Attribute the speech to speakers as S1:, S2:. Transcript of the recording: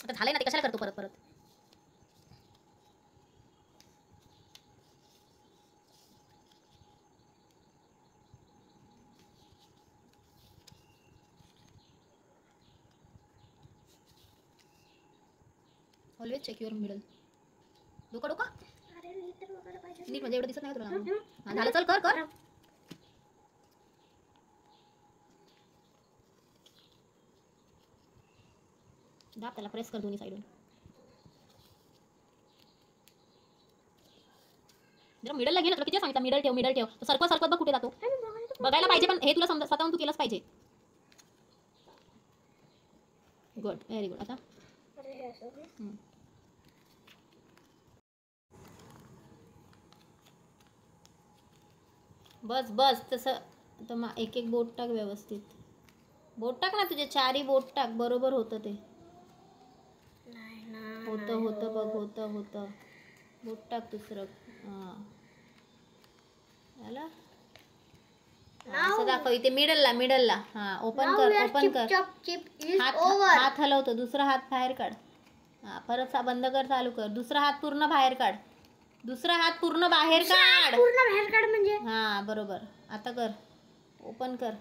S1: आता झालंय ना ते, कशाला करतो परत परत. Always check your middle. डोका डोका नीट म्हणजे एवढं दिसत नाही तुला. हा झालं, चल कर कर. दाब त्याला, प्रेस कर दोन्ही साईडून. जरा मिडलला घे ना, तुला किती सांगितलं मिडल ठेव मिडल ठेव. सरकत सरकत बघ कुठे जातो. बघायला पाहिजे पण हे तुला स्वतःहून तू केलंच पाहिजे. Good, very good. आता बस बस तसं. आता एक एक बोट टाक व्यवस्थित. बोट टाक ना, तुझे चारही बोट टाक. बरोबर होतं ते. होतं होतं बघ, होतं होतं. बोट टाक दुसरं. हां झालं. असं दाखव इथे मिडलला मिडलला. हां ओपन कर ओपन कर. हात हलवतो, दुसरा हात बाहेर काढ. हां परत बंद कर, चालू कर. दुसरा हात पूर्ण बाहेर काढ. दुसरा हात पूर्ण बाहेर काढ.
S2: पूर्ण बाहेर काढ म्हणजे.
S1: हां बरोबर. आता कर, ओपन कर.